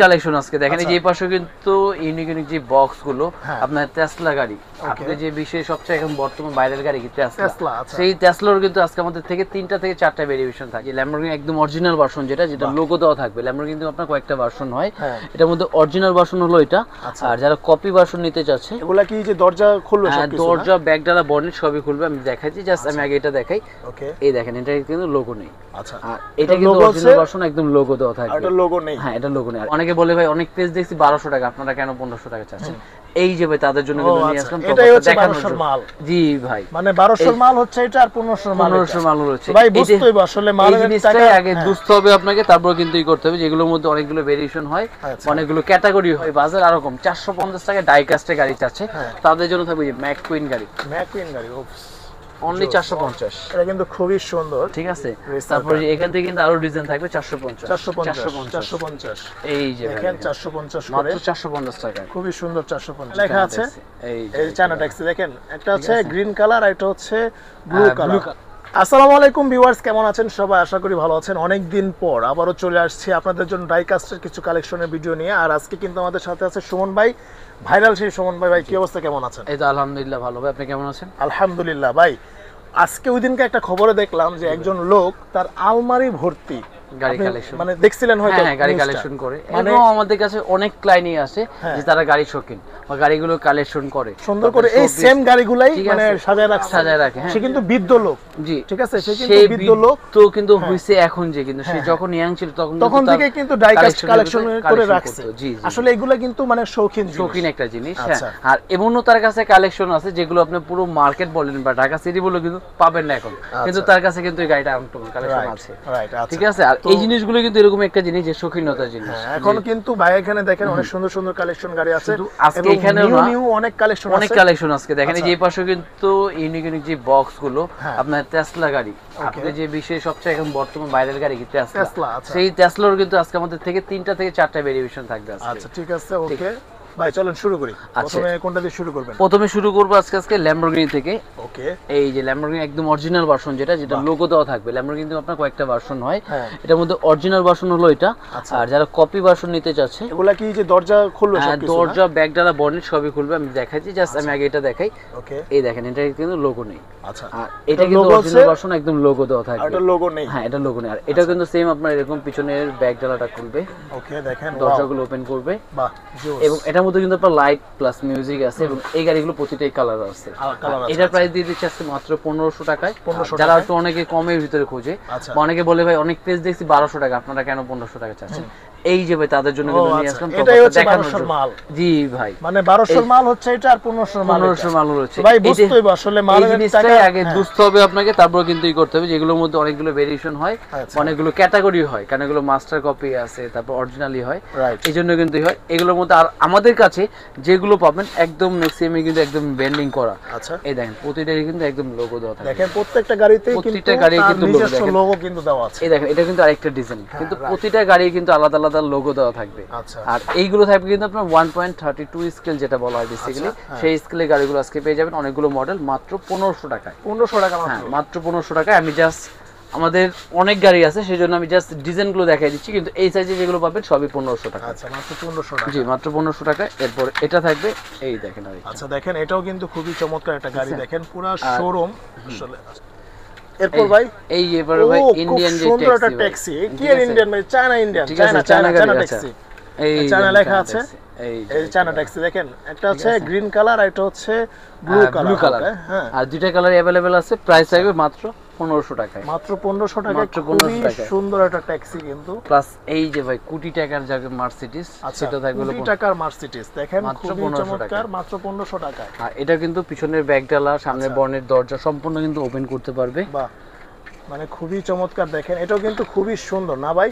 Collection আজকে দেখেন এই যে এই পাশে কিন্তু ইউনিক ইউনিক যে বক্স গুলো আপনার টেসলা গাড়ি আপনি যে বিষয়ে সবচেয়ে এখন বর্তমান ভাইরাল গাড়ি কি টেসলা সেই টেসলার কিন্তু আজকে আমাদের থেকে 3টা থেকে 4টা ভেরিয়েশন থাকে ল্যাম্বরগিনি একদম অরিজিনাল ভার্সন যেটা লোগো দেওয়া থাকবে ল্যাম্বরগিনি কিন্তু আপনার কয়েকটা ভার্সন হয় এটার মধ্যে অরিজিনাল ভার্সন হলো এটা আর যারা কপি ভার্সন নিতে চাচ্ছে এগুলা কি যে দরজা খুলবে সবকিছু দরজা ব্যাকডালা বনেট সবই খুলবে আমি দেখাচ্ছি জাস্ট আমি আগে এটা দেখাই ওকে এই দেখেন এটা কিন্তু লোগো নেই আচ্ছা আর এটা কিন্তু অরিজিনাল ভার্সন একদম লোগো দেওয়া থাকবে এটা লোগো নেই হ্যাঁ এটা লোগো নেই অনেকে বলে ভাই অনেক পেজ দেখছি 1200 টাকা আপনারা কেন 1500 টাকা চাচ্ছেন এই যে ভাই তাদের জন্য কিন্তু নিয়ে আসলাম এটাই হচ্ছে 1200 মাল জি ভাই মানে 1200 মাল হচ্ছে এটা আর 1500 মাল 1500 মাল হচ্ছে ভাই বুঝতেই আসলে মালের টাকা আগে বুঝতে হবে আপনাকে তারপর কিন্তু ই করতে হবে যেগুলোর মধ্যে অনেকগুলো ভেরিয়েশন হয় অনেকগুলো ক্যাটাগরি হয় বাজার আর কম 450 টাকা ডাই কাস্টে গাড়ি চাচ্ছে তাদের জন্য থাকবে যে ম্যাক কুইন গাড়ি অনলি 450 এটা কিন্তু খুবই সুন্দর ঠিক আছে তারপর এখান থেকে কিন্তু আরো ডিজাইন থাকবে 450 এই যে দেখেন 450 মাত্র 450 টাকা খুবই সুন্দর 450 লেখা আছে এই চায়না ট্যাক্সি দেখেন একটা হচ্ছে গ্রিন কালার আর এটা হচ্ছে ব্লু কালার আসসালামু আলাইকুম ভিউয়ার্স কেমন আছেন সবাই আশা করি ভালো আছেন অনেক দিন পর আবারো চলে আসছি আপনাদের জন্য ডাই কাস্টের কিছু কালেকশনের ভিডিও নিয়ে আর আজকে কিন্তু আমাদের সাথে আছে সুমন ভাই ভাইরাল সেই সুমন ভাই ভাই কি অবস্থা কেমন আছেন এই তো আলহামদুলিল্লাহ ভালো ভাই আপনি কেমন আছেন আলহামদুলিল্লাহ ভাই আজকে ওই দিনকে একটা খবরে দেখলাম যে একজন লোক তার আলমারি ভর্তি গাড়ি কালেকশন মানে দেখছিলেন হয়তো হ্যাঁ গাড়ি কালেকশন করে মানে আমাদের কাছে অনেক ক্লায়েন্টই আসে যে তারা গাড়ি শৌখিন বা গাড়িগুলো কালেকশন করে সুন্দর করে এই সেম গাড়িগুলাই মানে সাজায় রাখে হ্যাঁ সে কিন্তু বৃদ্ধ লোক জি ঠিক আছে সে কিন্তু বৃদ্ধ লোক তো কিন্তু হইছে এখন যে কিন্তু সে যখন ইয়াং ছিল তখন থেকে কিন্তু ডাই কাস্ট কালেকশন করে রাখছে আসলে এগুলা কিন্তু মানে শৌখিন একটা জিনিস হ্যাঁ আর এমনও তার কাছে কালেকশন আছে যেগুলো আপনি পুরো মার্কেট বলেন বা ঢাকা সিটি বলে কিন্তু পাবেন না এখন কিন্তু তার কাছে কিন্তু এই গাড়িটা কালেকশন আছে ঠিক আছে আর এই জিনিসগুলো কিন্তু এরকম একটা জিনিস যে শৌখিনতার জিনিস এখন কিন্তু ভাই এখানে দেখেন অনেক সুন্দর সুন্দর কালেকশন গাড়ি আছে আজকে এখানে নিউ অনেক কালেকশন আজকে দেখেন এই যে পাশে কিন্তু ইউনিক ইউনিক যে বক্স গুলো আপনার টেসলা গাড়ি আপনি যে বিষয়ে সবচেয়ে এখন বর্তমান ভাইরাল গাড়ি কি টেসলা সেই টেসলার কিন্তু আজকে আমাদের থেকে 3টা থেকে 4টা ভেরিয়েশন থাকবে আচ্ছা ঠিক আছে ওকে ভাই চলেন শুরু করি প্রথমে কোনটা দিয়ে শুরু করবেন প্রথমে শুরু করব আজকে ল্যাম্বরগিনি থেকে ওকে এই যে ল্যাম্বরগিনি একদম অরিজিনাল ভার্সন যেটা লোগো দেওয়া থাকবে ল্যাম্বরগিনি কিন্তু আপনার কয়েকটা ভার্সন হয় এটার মধ্যে অরিজিনাল ভার্সন হলো এটা আর যারা কপি ভার্সন নিতে চাচ্ছে এগুলা কি যে দরজা খুলবে সবকিছু দরজা ব্যাকডালা বনেট সবই খুলবে আমি দেখাচ্ছি জাস্ট আমি আগে এটা দেখাই ওকে এই দেখেন এটা কিন্তু লোগো নেই আচ্ছা আর এটা কিন্তু অরিজিনাল ভার্সন একদম লোগো দেওয়া থাকবে এটা লোগো নেই হ্যাঁ এটা লোগো নেই আর এটা কিন্তু সেম আপনার এরকম পিছনের ব্যাকডালাটা খুলবে ওকে দেখেন দরজাগুলো ওপেন করবে বাহ এবং এটার মধ্যে কিন্তু আপনার লাইট প্লাস মিউজিক আছে এবং এই গাড়িগুলো প্রতিটাই কালার আছে এটার প্রাইস দিয়ে দিচ্ছে আজকে মাত্র 1500 টাকায় যারা একটু অনেকে কমের ভিতরে খোঁজে বা অনেকে বলে ভাই অনেক পেজ দেখছি 1200 টাকা আপনারা কেন 1500 টাকা চাচ্ছেন এই যে ভাই তাদের জন্য কিন্তু নিয়ে আসলাম এটাই হচ্ছে 1200 মাল জি ভাই মানে 1200 মাল হচ্ছে এটা আর 1500 মাল হচ্ছে ভাই বুঝতেই আসলে মালের টাকা আগে বুঝতে হবে আপনাকে তারপর কিন্তু ই করতে হবে যেগুলোর মধ্যে অনেকগুলো ভেরিয়েশন হয় অনেকগুলো ক্যাটাগরি হয় কারণ এগুলো মাস্টার কপি আছে তারপর অরিজিনালি হয় এইজন্য কিন্তু হয় এগুলোর মধ্যে আর আমাদের কাছে যেগুলো পাবেন একদম ম্যাক্সিমাম কিন্তু একদম ব্যান্ডিং করা আচ্ছা এই দেখেন প্রতিটাই কিন্তু একদম লোগো দেওয়া থাকে দেখেন প্রত্যেকটা গাড়িতেই কিন্তু লোগো কিন্তু দেওয়া আছে এই দেখেন এটা কিন্তু আরেকটা ডিজাইন কিন্তু প্রতিটা গাড়ি কিন্তু আলাদা আলাদা লোগো দেওয়া থাকবে আর এইগুলো থাকবে কিন্তু আপনার 1.32 স্কেল যেটা বলা হয় বেসিক্যালি সেই স্কেলে গাড়িগুলো আজকে পেয়ে যাবেন অনেকগুলো মডেল মাত্র 1500 টাকায় 1500 টাকা মাত্র 1500 টাকায় আমি জাস্ট আমাদের অনেক গাড়ি আছে সেজন্য আমি জাস্ট ডিজাইনগুলো দেখাই দিচ্ছি কিন্তু এই সাইজে যেগুলো পাবেন সবই 1500 টাকা আচ্ছা মাত্র 1500 টাকা জি মাত্র 1500 টাকা এরপর এটা থাকবে এই দেখেন আচ্ছা দেখেন এটাও কিন্তু খুবই চমৎকার একটা গাড়ি দেখেন পুরো শোরুম আসলে এরপর ভাই এই এবার ভাই ইন্ডিয়ান যে ট্যাক্সি কি ইন্ডিয়ান মানে চায়না ট্যাক্সি এই চায়না লেখা আছে এই চায়না ট্যাক্সি দেখেন একটা হচ্ছে গ্রিন কালার আর এটা হচ্ছে ব্লু কালার হ্যাঁ আর দুইটা কালার अवेलेबल আছে প্রাইস থাকবে মাত্র 1500 টাকায় মাত্র 1500 টাকায় খুবই সুন্দর একটা ট্যাক্সি কিন্তু প্লাস এই যে ভাই কোটি টাকার জায়গা মার্সিডিজ সেটা থাকবে কোটি টাকার মার্সিডিজ দেখেন খুবই চমৎকার মাত্র 1500 টাকায় আর এটা কিন্তু পিছনের ব্যাকডালা সামনের বনেট দরজা সম্পূর্ণ কিন্তু ওপেন করতে পারবে বাহ মানে খুবই চমৎকার দেখেন এটাও কিন্তু খুবই সুন্দর না ভাই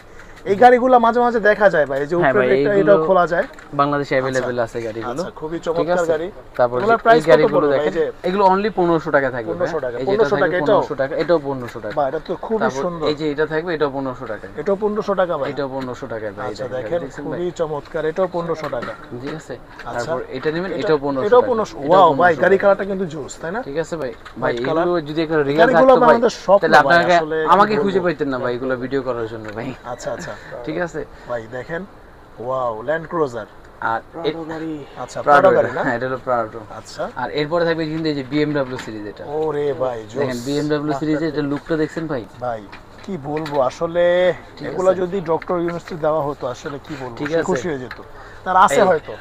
এই গাড়িগুলো মাঝে মাঝে দেখা যায় ভাই যে উপরে এটাও খোলা যায় বাংলাদেশে अवेलेबल আছে গাড়িগুলো আচ্ছা খুবই চমৎকার গাড়ি তারপর এই গাড়িগুলো দেখেন এগুলো অনলি 1500 টাকা থাকবে 1500 টাকা 1500 টাকা এটাও 1500 টাকা বাহ এটা তো খুবই সুন্দর এই যে এটা থাকবে এটাও 1500 টাকা এটাও 1500 টাকা ভাই এটাও 1500 টাকা ভাই আচ্ছা দেখেন খুবই চমৎকার এটাও 1500 টাকা ঠিক আছে তারপর এটা নেবেন এটাও 1500 এটাও 1500 ওয়াও ভাই গাড়ি কালারটা কিন্তু জোস তাই না ঠিক আছে ভাই ভাই এগুলো যদি একটা রিয়াল থাকতো ভাই তাহলে আপনাকে আমাকে খুঁজে পাইতেন না ভাই এগুলো ভিডিও করার জন্য ভাই আচ্ছা আচ্ছা ঠিক আছে ভাই দেখেন ওয়াও, ল্যান্ড ক্রুজার। আর প্রাডো গাড়ি, আচ্ছা প্রাডো গাড়ি না, হ্যাঁ এটা হলো প্রাডো। আচ্ছা, আর এরপরে থাকবে কিন্তু এই যে BMW সিরিজ, এটা ওরে ভাই জোস। দেখেন BMW সিরিজের এটা লুকটা দেখছেন ভাই? ভাই কি বলবো আসলে, এগুলা যদি ডক্টর ইউনিভার্সিটি দেওয়া হতো আসলে কি বলবো, ঠিক সে আছে। খুশি হয়ে যেত। তার আছে হয়তো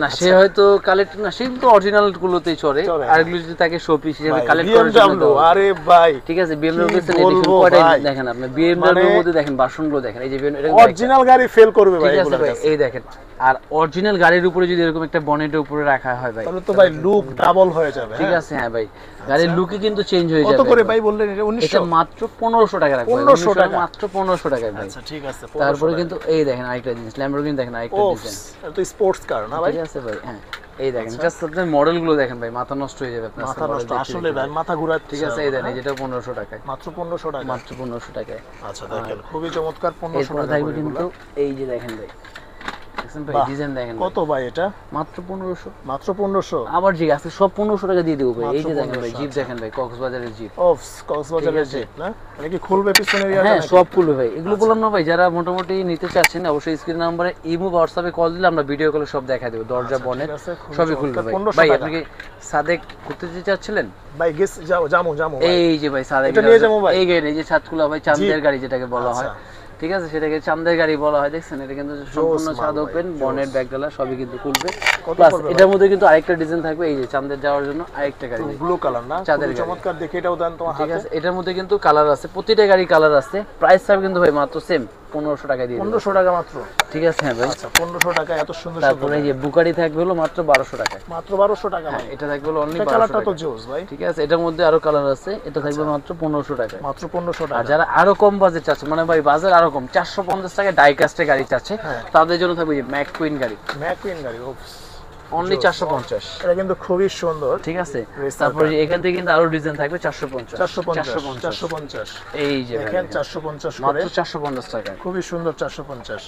না, সে হয়তো কালেক্ট না, সে কিন্তু অরিজিনাল গুলোতেই চলে, আর এগুলো যদি তাকে শোপিস হিসেবে কালেক্ট করার জন্য BMW, আরে ভাই ঠিক আছে। BMW এর এডিশন বলবো কয়টা ভাই? দেখেন আপনি, BMW এর মধ্যে দেখেন বাসনগুলো দেখেন, এই যে এটা অরিজিনাল গাড়ি ফেল করবে ভাই ঠিক আছে এগুলোর ভাই, কাছে। এই দেখেন। আর অরিজিনাল গাড়ির উপরে যদি এরকম একটা বনেটের উপরে রাখা হয় ভাই, তাহলে তো ভাই লুক ডাবল হয়ে যাবে। ঠিক আছে, হ্যাঁ ভাই, গাড়ির লুকই কিন্তু চেঞ্জ হয়ে যাবে। কত করে ভাই বললেন এটা? এটা 1900 মাত্র 1500 টাকা রাখবে। 1500 টাকা, মাত্র 1500 টাকায় ভাই। আচ্ছা ঠিক আছে। তারপরে কিন্তু এই দেখেন আরেকটা জিনিস, ল্যাম্বরগিনি দেখেন আরেকটা ডিজাইন, এটা তো স্পোর্টস কার না ভাই? ঠিক আছে ভাই, হ্যাঁ এই দেখেন, জাস্ট আপনার মডেলগুলো দেখেন ভাই, মাথা নষ্ট হয়ে যাবে আপনার। মাথা নষ্ট আসলে ভাই, মাথা ঘোরাচ্ছে। ঠিক আছে, এই দেখেন যেটা 1500 টাকায়, মাত্র 1500 টাকা, মাত্র 1500 টাকায়। আচ্ছা দেখেন খুবই চমৎকার। 1500 এরপরে টাকা থাকবে করে কিন্তু এগুলা। এই যে দেখেন ভাই, দেখছেন ভাই ডিজাইন দেখেন কত ভাই এটা? মাত্র 1500। মাত্র 1500? আবার জি আজকে সব 1500 টাকা দিয়ে দেবো ভাই। এই যে মাত্র দেখেন ভাই 1500, জিপ দেখেন ভাই, কক্সবাজারের জিপ। অফ কক্সবাজারের জিপ না? এটা কি খুলবে পিছনের ইয়াটা? হ্যাঁ সব খুলবে ভাই। এগুলো বললাম না ভাই, যারা মোটামুটি নিতে চাচ্ছেন অবশ্যই স্ক্রিন নাম্বারে ইমো বা হোয়াটসঅ্যাপে কল দিলে আমরা ভিডিও কলে সব দেখা দেব, দরজা বনেট সবই খুলবে ভাই। ভাই আপনি কি সাদেক ঘুরতে যেতে চাচ্ছিলেন? ভাই গেস যাও জামু এই যে ভাই সাদেক, এটা নিয়ে যাবো ভাই। এই গাড়ি, এই যে সাতকুলা ভাই, চাঁদের গাড়ি যেটাকে বলা হয়, ঠিক আছে, সেটাকে চাঁদের গাড়ি বলা হয়। দেখছেন এটা কিন্তু সম্পূর্ণ ছাদ ওপেন, বনেট ব্যাকডালা সবই কিন্তু খুলবে। প্লাস এটার মধ্যে কিন্তু আরেকটা ডিজাইন থাকবে, এই যে চাঁদের যাওয়ার জন্য আরেকটা গাড়ি, ব্লু কালার না, চাঁদের খুবই চমৎকার। দেখে এটাও দেন তোমার ঠিক হাতে। আছে, এটার মধ্যে কিন্তু কালার আছে, প্রতিটা গাড়ি কালার আছে। প্রাইস থাকবে কিন্তু ভাই মাত্র সেম 1500 টাকা দিয়ে 1500 টাকা মাত্র। ঠিক আছে, হ্যাঁ ভাই। আচ্ছা 1500 টাকা এত সুন্দর। তারপরে এই যে বুকারি থাকবে হলো মাত্র 1200 টাকায়, মাত্র 1200 টাকা। হ্যাঁ এটা থাকবে হলো অনলি 1200 কালারটা টাকা। তো জোস ভাই। ঠিক আছে, এটার মধ্যে আরো কালার আছে, এটা থাকবে মাত্র 1500 টাকায়। মাত্র 1500 আর টাকা। যারা আরো কম বাজেট চাচ্ছে, মানে ভাই বাজার আরো কম, 450 টাকায় ডাইকাস্টের গাড়ি চাচ্ছে, তাদের জন্য থাকবে ম্যাক কুইন গাড়ি, ম্যাক কুইন গাড়ি অনলি 450। এটা কিন্তু খুবই সুন্দর। ঠিক আছে, তারপরে এখান থেকে কিন্তু আরো ডিজাইন থাকবে 450 450। এই যে দেখেন 450 করে, মাত্র 450 টাকা, খুবই সুন্দর 450।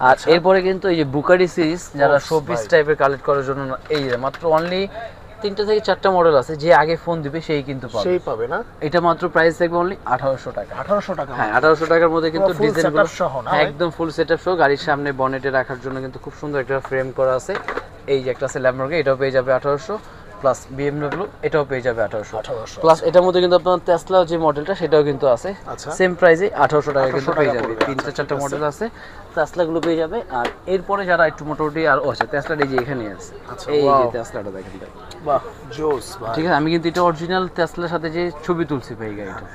আর এরপরে কিন্তু এই যে বুকারি সিরিজ যারা শোপিস টাইপের কালেক্ট করার জন্য, এই যে মাত্র অনলি 3টা থেকে 4টা মডেল আছে, যে আগে ফোন দিবে সেই কিন্তু পাবে, সেই পাবে না? এটা মাত্র প্রাইস থাকবে অনলি 1800 টাকা। 1800 টাকা, হ্যাঁ 1800 টাকার মধ্যে কিন্তু ডিজাইনগুলো সহ না? একদম ফুল সেটআপ সহ, গাড়ির সামনে বনেটে রাখার জন্য কিন্তু খুব সুন্দর একটা ফ্রেম করা আছে। এই যে একটা আছে ল্যাম্বরগিনি, এটাও পেয়ে যাবে 1800, প্লাস BMW এটাও পেয়ে যাবে 1800, প্লাস এটার মধ্যে কিন্তু আপনার টেসলা যে মডেলটা সেটাও কিন্তু আছে সেম প্রাইসে 1800 টাকা কিন্তু পেয়ে যাবে। 3-4টা মডেল আছে, টেসলা গুলো পেয়ে যাবে। আর এরপরে যারা একটু মোটামুটি আর আছে টেসলাটা এই যে এখানে আছে, এই যে টেসলাটা দেখেন ভাই, বাহ জোস ভাই। ঠিক আছে, আমি কিন্তু এটা অরিজিনাল টেসলার সাথে যে ছবি তুলছি ভাই গাড়িটা।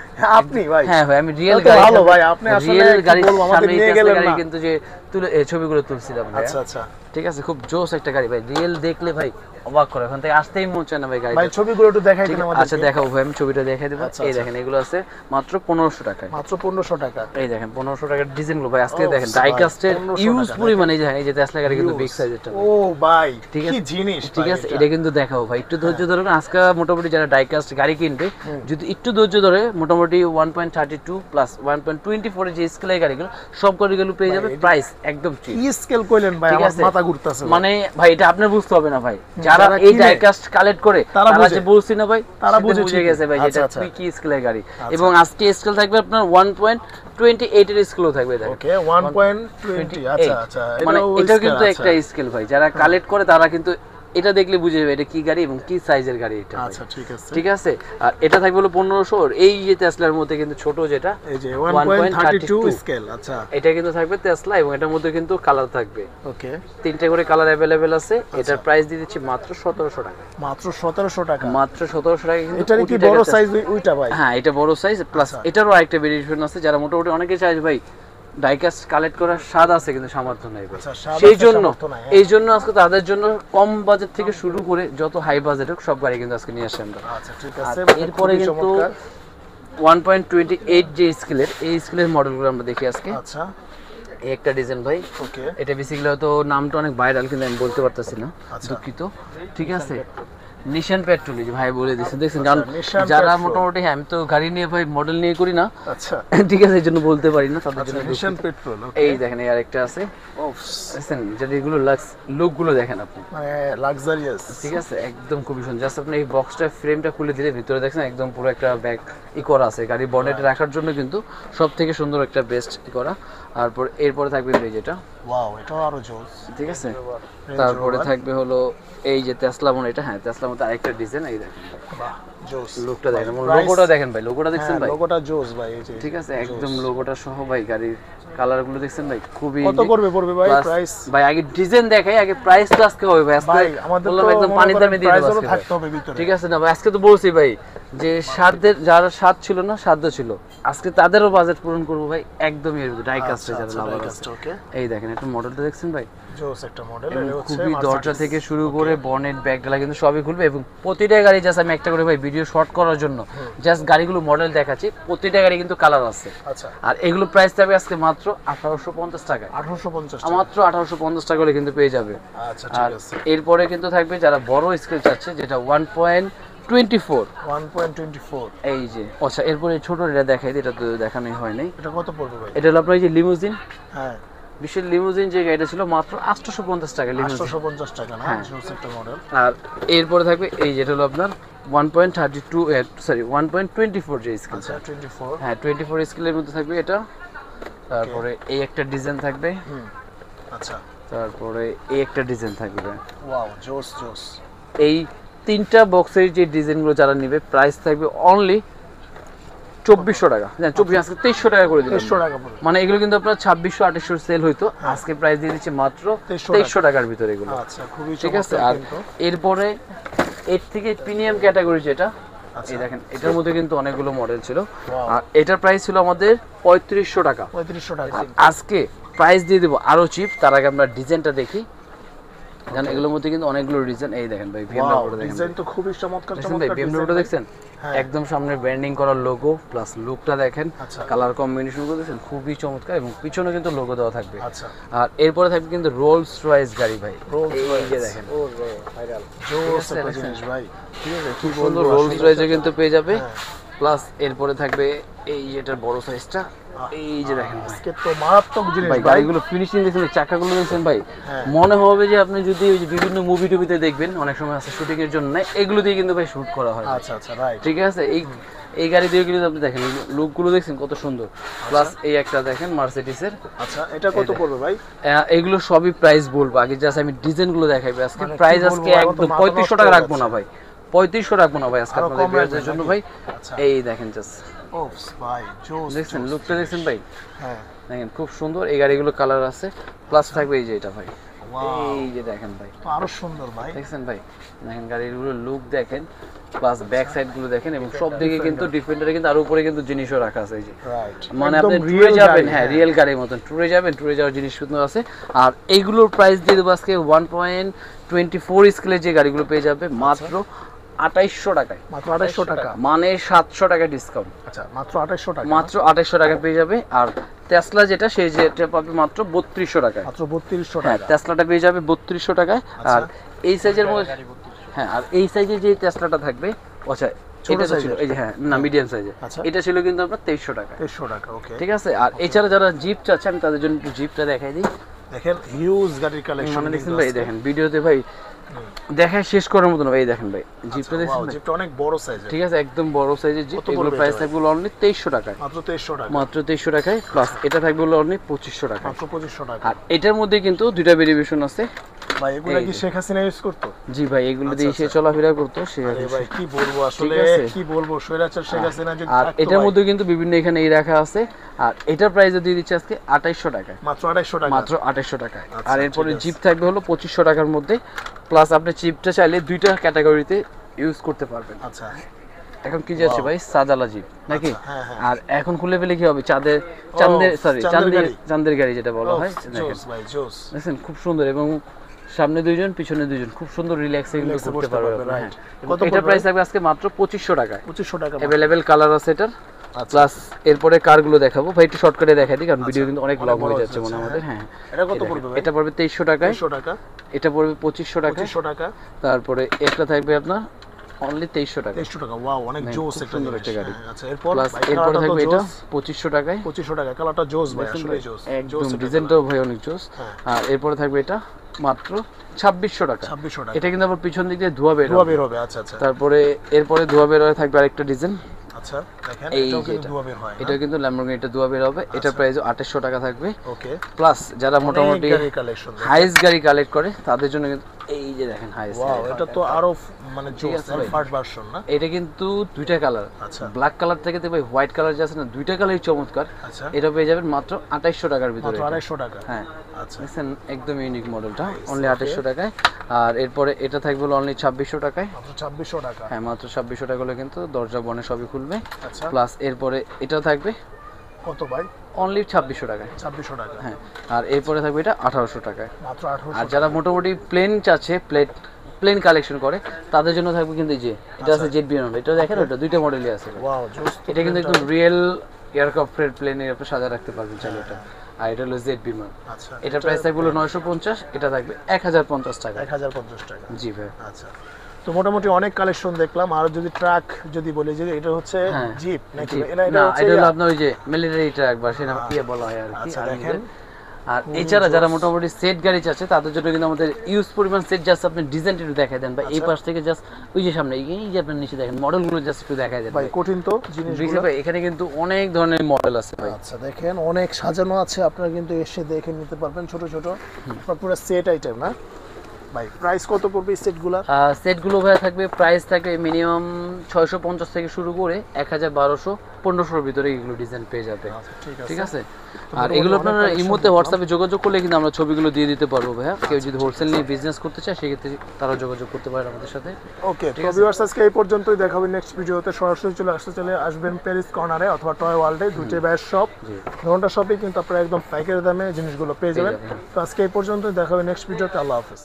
আপনি ভাই? হ্যাঁ ভাই, আমি রিয়েল গাড়ি, ভালো ভাই, আপনি আসলে রিয়েল গাড়ি আমাদের নিয়ে গেলেন না কিন্তু যে তুলে ছবিগুলো তুলছিলাম ভাই। আচ্ছা আচ্ছা, ঠিক আছে, খুব জোস একটা গাড়ি ভাই, রিয়েল দেখলে ভাই অবাক করে, ওখান থেকে আসতেই মন চায় না ভাই গাড়ি। ভাই ছবিগুলো একটু দেখাই দিন আমাদের। আচ্ছা দেখাবো ভাই, আমি ছবিটা দেখাই দেব। এই দেখেন এগুলো আছে মাত্র 1500 টাকায়, মাত্র 1500 টাকা। এই দেখেন 1500 টাকার ডিজাইনগুলো ভাই, আজকে দেখেন ডাইকাস্টের ইউজ পরিমাণে, এই যে টেসলা গাড়ি কিন্তু বিগ সাইজেরটা। ও ভাই ঠিক কি আছে, জিনিস, ঠিক আছে, এটা কিন্তু দেখাবো ভাই, একটু ধৈর্য ধরুন। আজকে মোটামুটি যারা ডাইকাস্ট গাড়ি কিনবে যদি একটু ধৈর্য ধরে, মোটামুটি 1.32 প্লাস 1.24 এর যে স্কেলের গাড়িগুলো সব গাড়িগুলো পেয়ে যাবে প্রাইস একদম চিপ। কি স্কেল কইলেন ভাই, আমার মাথা ঘুরতাছে মানে ভাই এটা আপনার বুঝতে হবে না ভাই, যারা এই ডাইকাস্ট কালেক্ট করে তারা যে বলছি না ভাই, তারা বুঝে গেছে ভাই যেটা কি স্কেলের গাড়ি। এবং আজকে স্কেল থাকবে আপনার 1.28 এর স্কেলও থাকবে। ওকে 1.20, আচ্ছা আচ্ছা, মানে এটা কিন্তু একটা স্কেল ভাই, যারা কালেক্ট করে তারা কিন্তু এটা দেখলে বুঝে যাবে এটা কি গাড়ি এবং কি সাইজের গাড়ি এটা। আচ্ছা ঠিক আছে, ঠিক আছে। আর এটা থাকবে হলো 1500, এই যে টেসলার মধ্যে কিন্তু ছোট যেটা এই যে 1.32 স্কেল, আচ্ছা এটা কিন্তু থাকবে টেসলা, এবং এটার মধ্যে কিন্তু কালার থাকবে। ওকে 3টে করে কালার अवेलेबल আছে। এটার প্রাইস দিয়ে দিচ্ছি মাত্র 1700 টাকা, মাত্র 1700 টাকা, মাত্র 1700 টাকা। কিন্তু এটা কি বড় সাইজ ওইটা ভাই? হ্যাঁ এটা বড় সাইজ, প্লাস এটারও আরেকটা ভেরিয়েশন আছে, যারা মোটামুটি অনেকে চায় ভাই ডাইকাস্ট কালেক্ট করার স্বাদ আছে কিন্তু সামর্থ্য নাই ভাই, সেই জন্য এই জন্য আজকে তাদের জন্য কম বাজেট থেকে শুরু করে যত হাই বাজেট হোক সব গাড়ি কিন্তু আজকে নিয়ে আসি আমরা। আচ্ছা ঠিক আছে, এরপরে কিন্তু 1.28 যে স্কেলের, এই স্কেলের মডেলগুলো আমরা দেখি আজকে। আচ্ছা এই একটা ডিজাইন ভাই, ওকে এটা বেসিক্যালি হয়তো নামটা অনেক ভাইরাল কিন্তু আমি বলতে পারতেছি না, দুঃখিত। ঠিক আছে, নিশান পেট্রোল ভাই বলে দিচ্ছেন, দেখছেন কারণ যারা মোটামুটি, হ্যাঁ আমি তো গাড়ি নিয়ে ভাই মডেল নিয়ে করি না, আচ্ছা ঠিক আছে, এই জন্য বলতে পারি না তাদের জন্য। নিশান পেট্রোল, এই দেখেন এই আরেকটা আছে, দেখছেন যেটা এগুলো লুক গুলো দেখেন আপনি, মানে লাক্সারিয়াস। ঠিক আছে, একদম খুবই সুন্দর। জাস্ট আপনি এই বক্সটা ফ্রেমটা খুলে দিলে ভিতরে দেখছেন একদম পুরো একটা ব্যাগ করা আছে, গাড়ি বনেটে রাখার জন্য কিন্তু সব থেকে সুন্দর একটা বেস্ট করা। তারপর এরপরে থাকবে এই যেটা ওয়াও এটাও আরো জোস। ঠিক আছে, তারপরে থাকবে হলো এই যে টেসলা মনে, এটা হ্যাঁ টেসলা মতো আরেকটা ডিজাইন, এই দেখেন বাহ জোস। লুকটা দেখেন, লোগোটা দেখেন ভাই, লোগোটা দেখছেন ভাই, লোগোটা জোস ভাই এই যে। ঠিক আছে, একদম লোগোটা সহ ভাই, গাড়ির কালার গুলো দেখছেন ভাই, খুবই কত পড়বে ভাই প্রাইস? ভাই আগে ডিজাইন দেখাই, আগে প্রাইস তো আজকে হবে ভাই, আজকে আমাদের তো একদম পানি দামে দিয়ে দেব আজকে থাকতে হবে ভিতরে। ঠিক আছে না ভাই, আজকে তো বলছি ভাই যে সাধ্যের যারা সাধ্য ছিল না, সাধ্য ছিল, আজকে তাদেরও বাজেট পূরণ করব ভাই, একদমই এর ডাই কাস্টে যারা লাভার আছে। এই দেখেন একটা মডেলটা দেখছেন ভাই, জোস একটা মডেল, এটা হচ্ছে খুবই দরজা থেকে শুরু করে বনেট ব্যাকডালা কিন্তু সবই খুলবে, এবং প্রতিটা গাড়ি জাস্ট আমি একটা করে ভাই ভিডিও শর্ট করার জন্য জাস্ট গাড়িগুলো মডেল দেখাচ্ছি, প্রতিটা গাড়ি কিন্তু কালার আছে। আচ্ছা, আর এগুলো প্রাইস থাকবে আজকে মাত্র 1850 টাকা, 1850 মাত্র 1850 টাকা হলে কিন্তু পেয়ে যাবে। আচ্ছা ঠিক আছে, এরপরে কিন্তু থাকবে যারা বড় স্কেল চাচ্ছে, যেটা 1.24 এই যে। আচ্ছা এরপরে ছোট এটা দেখাই, এটা তো দেখানোই হয় নাই, এটা কত পড়বে ভাই? এটা হলো আপনার এই যে লিমুজিন, হ্যাঁ বিশেষ লিমুজিন যে গাড়িটা ছিল মাত্র 850 টাকা, লিমুজিন 850 টাকা না, জোস একটা মডেল। আর এরপরে থাকবে এই যেটা হলো আপনার 1.24 যে স্কেল, আচ্ছা 24, হ্যাঁ 24 স্কেলের মধ্যে থাকবে এটা। তারপরে এই একটা ডিজাইন থাকবে, আচ্ছা তারপরে এই একটা ডিজাইন থাকবে, ওয়াও জোস জোস। এই তিনটা বক্সের যে ডিজাইনগুলো যারা নেবে প্রাইস থাকবে অনলি 2400 টাকা, হ্যাঁ 24 আজকে 2300 টাকা করে দিলাম, 2300 টাকা পড়বে। মানে এগুলো কিন্তু আপনার 2600-2800 সেল হইতো, আজকে প্রাইস দিয়ে দিচ্ছে মাত্র 2300 টাকার ভিতরে এগুলো। আচ্ছা খুবই ঠিক আছে, আর এরপরে এর থেকে প্রিমিয়াম ক্যাটাগরি যেটা, এই দেখেন এটার মধ্যে কিন্তু অনেকগুলো মডেল ছিল, আর এটার প্রাইস ছিল আমাদের 3500 টাকা, 3500 টাকা। আজকে প্রাইস দিয়ে দেবো আরো চিপ। তার আগে আমরা ডিজাইনটা দেখি, জানেন এগুলোর মধ্যে কিন্তু অনেকগুলো ডিজাইন, এই দেখেন ভাই বিএমডব্লিউটা দেখেন, ডিজাইন তো খুবই চমৎকার ভাই চমৎকার। বিএমডব্লিউটা দেখছেন, একদম সামনে ব্র্যান্ডিং করা লোগো প্লাস লুকটা দেখেন, কালার কম্বিনেশন গুলো দেখেন খুবই চমৎকার, এবং পিছনে কিন্তু লোগো দেওয়া থাকবে। আচ্ছা, আর এরপরে থাকবে কিন্তু রোলস রয়েস গাড়ি ভাই, এই যে দেখেন জোস একটা জিনিস ভাই, ঠিক আছে কি বলবো, রোলস রয়েসে কিন্তু পেয়ে যাবে। প্লাস এরপরে থাকবে এই যেটার বড় সাইজটা, এই যে দেখেন আজকে তো মারাত্মক জিনিস ভাই, গাড়িগুলো ফিনিশিং দেখছেন, চাকাগুলো দেখছেন ভাই, মনে হবে যে আপনি যদি ওই যে বিভিন্ন মুভি টুবিতে দেখবেন অনেক সময় আছে শুটিং এর জন্য, এগুলো দিয়ে কিন্তু ভাই শুট করা হয়। আচ্ছা আচ্ছা রাইট, ঠিক আছে, এই গাড়ি দিয়ে কিন্তু আপনি দেখেন লুকগুলো দেখছেন কত সুন্দর। প্লাস এই একটা দেখেন মার্সিডিজের, আচ্ছা এটা কত পড়বে ভাই? এগুলো সবই প্রাইস বলবো, আগে জাস্ট আমি ডিজাইনগুলো দেখাইবো। আজকে প্রাইস আজকে একদম 3500 টাকা রাখবো না ভাই, 3500 রাখবো না ভাই আজকে আপনাদের ভিউয়ারদের জন্য ভাই। এই দেখেন জাস্ট ওপস ভাই জোস, দেখছেন লুকটা দেখছেন ভাই, হ্যাঁ দেখেন খুব সুন্দর। এই গাড়িগুলো কালার আছে, প্লাস থাকবে এই যে এটা ভাই, এই যে দেখেন ভাই আরো সুন্দর ভাই, দেখছেন ভাই, দেখেন গাড়িগুলো লুক দেখেন, প্লাস ব্যাক সাইড গুলো দেখেন, এবং সব দিকে কিন্তু ডিফেন্ডারে কিন্তু আর উপরে কিন্তু জিনিসও রাখা আছে, এই যে মানে আপনি ট্যুরে যাবেন, হ্যাঁ রিয়েল গাড়ির মতন ট্যুরে যাবেন, ট্যুরে যাওয়ার জিনিস সুন্দর আছে। আর এইগুলোর প্রাইস দিয়ে দেবো আজকে 1.24 স্কেলের যে গাড়িগুলো পেয়ে যাবে মাত্র 2800 টাকায়, মাত্র 2800 টাকা, মানে 700 টাকা ডিসকাউন্ট। আচ্ছা মাত্র 2800 টাকা, মাত্র 2800 টাকা পেয়ে যাবে। আর টেসলা যেটা সেই যেটা পাবে মাত্র 3200 টাকায়, মাত্র 3200 হ্যাঁ টাকা, টেসলাটা পেয়ে যাবে 3200 টাকায়। আর এই সাইজের মধ্যে, হ্যাঁ আর এই সাইজে যে টেসলাটা থাকবে, আচ্ছা এটা ছিল এই যে, হ্যাঁ না মিডিয়াম সাইজে, এটা ছিল কিন্তু আপনার 2300 টাকা, 2300 টাকা, ওকে ঠিক আছে। আর এছাড়া যারা জিপ চাচ্ছে আমি তাদের জন্য একটু জিপটা দেখাই দিই, দেখেন হিউজ গাড়ির কালেকশন, মানে দেখছেন ভাই, দেখেন ভিডিওতে ভাই দেখায় শেষ করার মতো না ভাই, দেখেন ভাই জিপটা দেখছেন, জিপটা অনেক বড় সাইজের, ঠিক আছে একদম বড় সাইজের জিপ। এগুলো প্রাইস থাকবে অনলি 2300 টাকায়, মাত্র 2300 টাকা, মাত্র 2300 টাকায়। প্লাস এটা থাকবে অনলি 2500 টাকায়, মাত্র 2500 টাকা। আর এটার মধ্যে কিন্তু দুইটা ভেরিয়েশন আছে ভাই, এগুলা কি শেখ হাসিনা ইউজ করতো? জি ভাই, এগুলো দিয়ে সে চলাফেরা করতো, সে ভাই কি বলবো আসলে, কি বলবো, স্বৈরাচার শেখ হাসিনা যদি আর এটার মধ্যে কিন্তু বিভিন্ন এখানে এই রাখা আছে। আর এটার প্রাইস দিয়ে দিচ্ছে আজকে 2800 টাকায়, মাত্র 2800 টাকা, মাত্র 2800 টাকায়। আর এরপরে জিপ থাকবে হলো 2500 টাকার মধ্যে। প্লাস আপনি জিপটা চাইলে দুইটা ক্যাটাগরিতে ইউজ করতে পারবেন। আচ্ছা এখন কি যাচ্ছে ভাই, সাদালা জিপ নাকি, আর এখন খুলে ফেলে কি হবে, চাঁদের গাড়ি যেটা বলা হয়, দেখেন খুব সুন্দর, এবং সামনে দুইজন পিছনে দুইজন, খুব সুন্দর রিল্যাক্সে কিন্তু করতে পারবেন। এটা প্রাইস থাকবে আজকে মাত্র 2500 টাকায়, 2500 টাকা, अवेलेबल কালার আছে এটার। প্লাস এরপরে কারগুলো দেখাবো ভাই, একটু শর্টকাটে দেখাই দিই কারণ ভিডিও কিন্তু অনেক লং হয়ে যাচ্ছে মনে আমাদের। হ্যাঁ এটা কত পড়বে ভাই? এটা পড়বে 2300 টাকায়, 2300 টাকা, এটা পড়বে 2500 টাকায়, 2500 টাকা। তারপরে একটা থাকবে আপনার অনলি 2300 টাকা, 2300 টাকা। ওয়াও, অনেক জোস একটা গাড়ি। আচ্ছা এরপর এরপরে থাকবে এটা 2500 টাকায়, 2500 টাকা। কালারটা জোস ভাই, আসলে জোস, একদম ডিজাইনটাও ভাই অনেক জোস। আর এরপরে থাকবে এটা মাত্র 2600 টাকা, 2600 টাকা। এটা কিন্তু আবার পিছন দিক দিয়ে ধোয়া বের হবে। আচ্ছা আচ্ছা। তারপরে এরপরে ধোয়া বের হয়ে থাকবে আরেকটা ডিজাইন, আচ্ছা দেখেন এই এটাও কিন্তু যেটা। ধোয়া বের হয় এটা কিন্তু ল্যাম্বরগিনি এটা দুয়া বের হবে, এটার প্রাইস 2800 টাকা থাকবে। ওকে প্লাস যারা মোটামুটি কালেকশন হাইস গাড়ি কালেক্ট করে তাদের জন্য কিন্তু এই যে দেখেন হাইস। ওয়াও এটা তো আরো মানে জোস ফার্স্ট ভার্সন না? এটা কিন্তু দুইটা কালার, আচ্ছা ব্ল্যাক কালার থেকে দেখবে হোয়াইট কালার যে আছে না, দুইটা কালারই চমৎকার। আচ্ছা এটা পেয়ে যাবেন মাত্র 2800 টাকার ভিতরে। মাত্র 250 টাকা। হ্যাঁ আচ্ছা দেখছেন একদম ইউনিক মডেলটা, অনলি 2800 টাকায়। আর এরপরে এটা থাকবে অনলি 2600 টাকায়। মাত্র 2600 টাকা। হ্যাঁ মাত্র 2600 টাকা হলে কিন্তু দরজা বনে সবই খুলবে। আচ্ছা প্লাস এরপরে এটাও থাকবে কত ভাই? অনলি 2600 টাকায়। 2600 টাকা। হ্যাঁ আর এরপরে থাকবে এটা 1800 টাকায়। মাত্র 1800। আর যারা মোটামুটি প্লেন চাচ্ছে, প্লেন কালেকশন করে তাদের জন্য থাকবে কিন্তু এই যে এটা আছে জেড বিমান, এটা দেখেন ওটা দুইটা মডেলই আছে। ওয়াও জোস। এটা কিন্তু একদম রিয়েল এয়ারক্রাফটের প্লেনে আপনি সাজা রাখতে পারবেন চাইলে এটা। আর এটা হলো জেড বিমান। আচ্ছা এটার প্রাইস থাকবে হলো 950, এটা থাকবে 1050 টাকা। 1050 টাকা। জি ভাই। আচ্ছা তো মোটামুটি অনেক কালেকশন দেখলাম। আর যদি ট্রাক যদি বলি যে এটা হচ্ছে জিপ নাকি? জি। এটা না হচ্ছে এটা হলো আপনার ওই যে মিলিটারি ট্রাক বা সেনা বলা হয় আর কি। আচ্ছা দেখেন আর এছাড়া যারা মোটামুটি সেট গাড়ি চাচ্ছে তাদের জন্য কিন্তু আমাদের ইউজ পরিমাণ সেট, জাস্ট আপনি ডিজাইনটা একটু দেখাই দেন, বা এই পাশ থেকে জাস্ট ওই যে সামনে এই যে আপনার নিচে দেখেন মডেলগুলো জাস্ট একটু দেখাই দেন ভাই। কঠিন তো জিনিসগুলো ভাই, এখানে কিন্তু অনেক ধরনের মডেল আছে ভাই। আচ্ছা দেখেন অনেক সাজানো আছে, আপনারা কিন্তু এসে দেখে নিতে পারবেন ছোট ছোট পুরো সেট আইটেম না ভাই? প্রাইস কত পড়বে এই সেটগুলো? সেটগুলো ভাই থাকবে, প্রাইস থাকবে মিনিমাম 650 থেকে শুরু করে 1200 1500 এর ভিতরে এগুলো ডিজাইন পেয়ে যাবে। ঠিক আছে। আর এগুলো আপনারা ইমোতে হোয়াটসঅ্যাপে যোগাযোগ করলে কিন্তু আমরা ছবিগুলো দিয়ে দিতে পারবো ভাইয়া। কেউ যদি হোলসেল নিয়ে বিজনেস করতে চায় সেক্ষেত্রে তারা যোগাযোগ করতে পারে আমাদের সাথে। ওকে তো ভিউয়ার্স আজকে এই পর্যন্তই, দেখাবেন নেক্সট ভিডিওতে। সরাসরি চলে আসবেন প্যারিস কর্নারে অথবা টয় ওয়ার্ল্ডে, দুইটাই ভাইয়ের শপ। দুটো শপে কিন্তু আপনারা একদম পাইকারি দামে জিনিসগুলো পেয়ে যাবেন। তো আজকে এই পর্যন্তই, দেখাবেন নেক্সট ভিডিওতে। আল্লাহ হাফেজ।